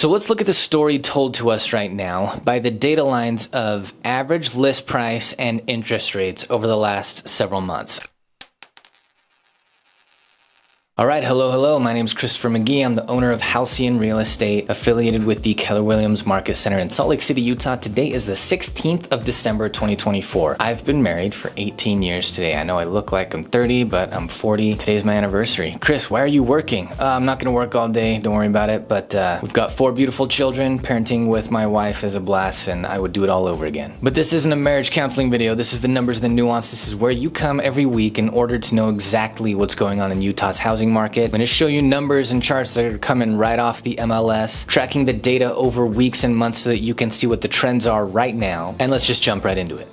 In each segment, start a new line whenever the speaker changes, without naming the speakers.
So let's look at the story told to us right now by the data lines of average list price and interest rates over the last several months. All right, hello. My name is Christopher McGee. I'm the owner of Halcyon Real Estate, affiliated with the Keller Williams Market Center in Salt Lake City, Utah. Today is the 16th of December, 2024. I've been married for 18 years today. I know I look like I'm 30, but I'm 40. Today's my anniversary. Chris, why are you working? I'm not gonna work all day, don't worry about it, but we've got 4 beautiful children. Parenting with my wife is a blast, and I would do it all over again. But this isn't a marriage counseling video. This is the numbers, the nuance. This is where you come every week in order to know exactly what's going on in Utah's housing market. I'm going to show you numbers and charts that are coming right off the MLS, tracking the data over weeks and months so that you can see what the trends are right now. And let's just jump right into it.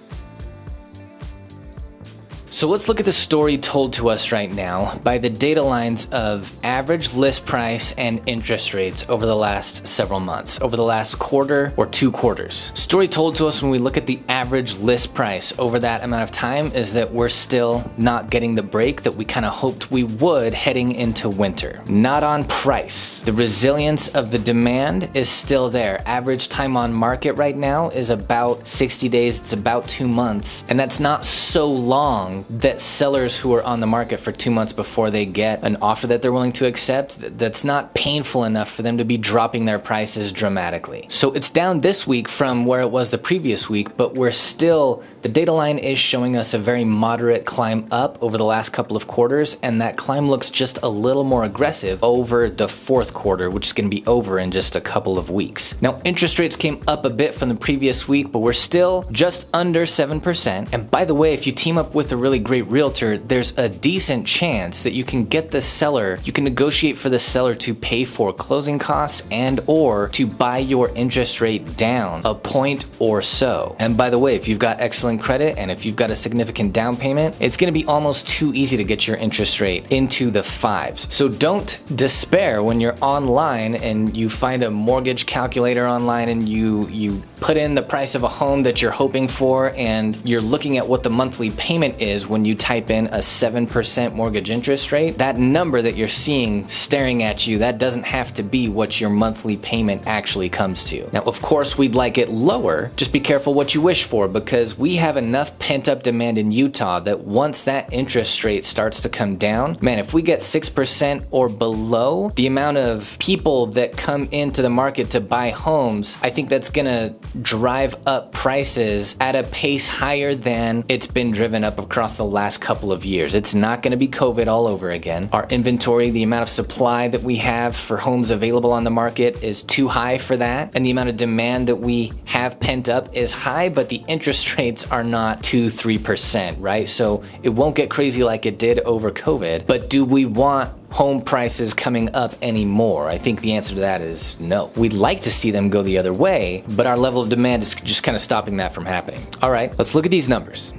So let's look at the story told to us right now by the data lines of average list price and interest rates over the last several months, over the last quarter or 2 quarters. Story told to us when we look at the average list price over that amount of time is that we're still not getting the break that we kind of hoped we would heading into winter. Not on price. The resilience of the demand is still there. Average time on market right now is about 60 days. It's about 2 months. And that's not so long that sellers who are on the market for 2 months before they get an offer that they're willing to accept, that's not painful enough for them to be dropping their prices dramatically. So it's down this week from where it was the previous week, but we're still, the data line is showing us a very moderate climb up over the last couple of quarters, and that climb looks just a little more aggressive over the 4th quarter, which is going to be over in just a couple of weeks. Now, interest rates came up a bit from the previous week, but we're still just under 7%. And by the way, if you team up with a really great realtor, there's a decent chance that you can get the seller, you can negotiate for the seller to pay for closing costs and or to buy your interest rate down a point or so. And by the way, if you've got excellent credit and if you've got a significant down payment, it's going to be almost too easy to get your interest rate into the 5s. So don't despair when you're online and you find a mortgage calculator online and you put in the price of a home that you're hoping for and you're looking at what the monthly payment is when you type in a 7% mortgage interest rate. That number that you're seeing staring at you, that doesn't have to be what your monthly payment actually comes to. Now, of course, we'd like it lower. Just be careful what you wish for, because we have enough pent-up demand in Utah that once that interest rate starts to come down, man, if we get 6% or below, the amount of people that come into the market to buy homes, I think that's gonna drive up prices at a pace higher than it's been driven up across the last couple of years. It's not going to be COVID all over again. Our inventory, the amount of supply that we have for homes available on the market is too high for that. And the amount of demand that we have pent up is high, but the interest rates are not 2-3%, right? So it won't get crazy like it did over COVID. But do we want home prices coming up anymore? I think the answer to that is no. We'd like to see them go the other way, but our level of demand is just kind of stopping that from happening. All right, let's look at these numbers.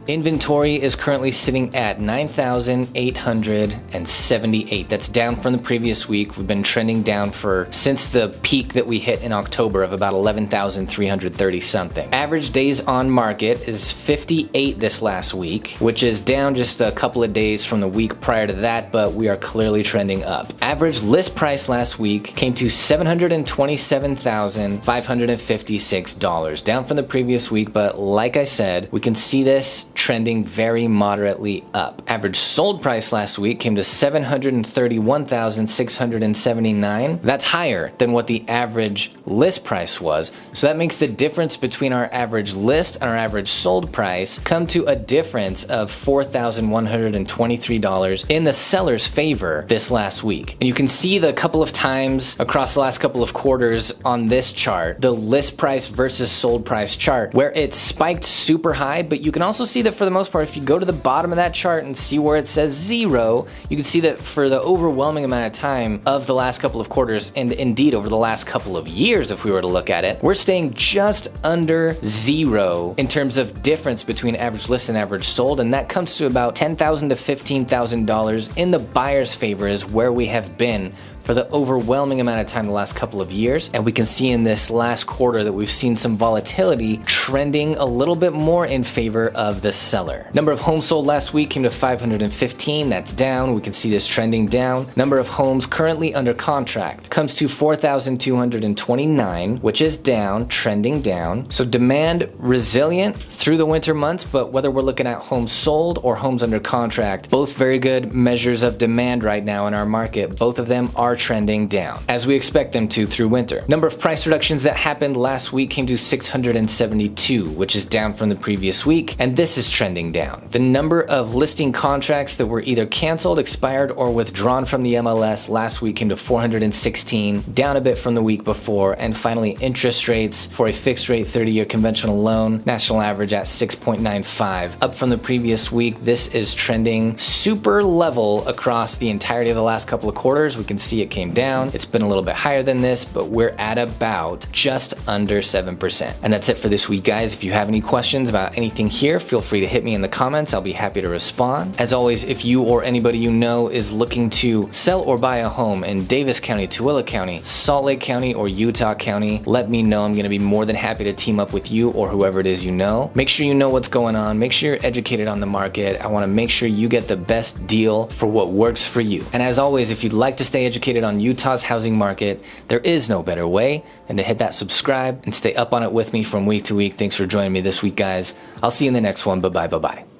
Inventory is currently sitting at 9,878. That's down from the previous week. We've been trending down since the peak that we hit in October of about 11,330 something. Average days on market is 58 this last week, which is down just a couple of days from the week prior to that, but we are clearly trending up. Average list price last week came to $727,556, down from the previous week, but like I said, we can see this trending very moderately up. Average sold price last week came to $731,679. That's higher than what the average list price was. So that makes the difference between our average list and our average sold price come to a difference of $4,123 in the seller's favor this last week. And you can see the couple of times across the last couple of quarters on this chart, the list price versus sold price chart, where it spiked super high, but you can also see that for the most part, if you go to the bottom of that chart and see where it says 0, you can see that for the overwhelming amount of time of the last couple of quarters, and indeed over the last couple of years, if we were to look at it, we're staying just under 0 in terms of difference between average list and average sold, and that comes to about $10,000 to $15,000 in the buyer's favor is where we have been for the overwhelming amount of time the last couple of years. And we can see in this last quarter that we've seen some volatility trending a little bit more in favor of the seller. Number of homes sold last week came to 515. That's down. We can see this trending down. Number of homes currently under contract comes to 4,229, which is down, trending down. So demand resilient through the winter months, but whether we're looking at homes sold or homes under contract, both very good measures of demand right now in our market. Both of them are trending down, as we expect them to through winter. Number of price reductions that happened last week came to 672, which is down from the previous week, and this is trending down. The number of listing contracts that were either canceled, expired, or withdrawn from the MLS last week came to 416, down a bit from the week before. And finally, interest rates for a fixed rate 30-year conventional loan, national average at 6.95, up from the previous week. This is trending super level across the entirety of the last couple of quarters. We can see it came down. It's been a little bit higher than this, but we're at about just under 7%. And that's it for this week, guys. If you have any questions about anything here, feel free to hit me in the comments. I'll be happy to respond. As always, if you or anybody you know is looking to sell or buy a home in Davis County, Tooele County, Salt Lake County, or Utah County, let me know. I'm going to be more than happy to team up with you or whoever it is you know. Make sure you know what's going on. Make sure you're educated on the market. I want to make sure you get the best deal for what works for you. And as always, if you'd like to stay educated on Utah's housing market, there is no better way than to hit that subscribe and stay up on it with me from week to week. Thanks for joining me this week, guys. I'll see you in the next one. Bye-bye.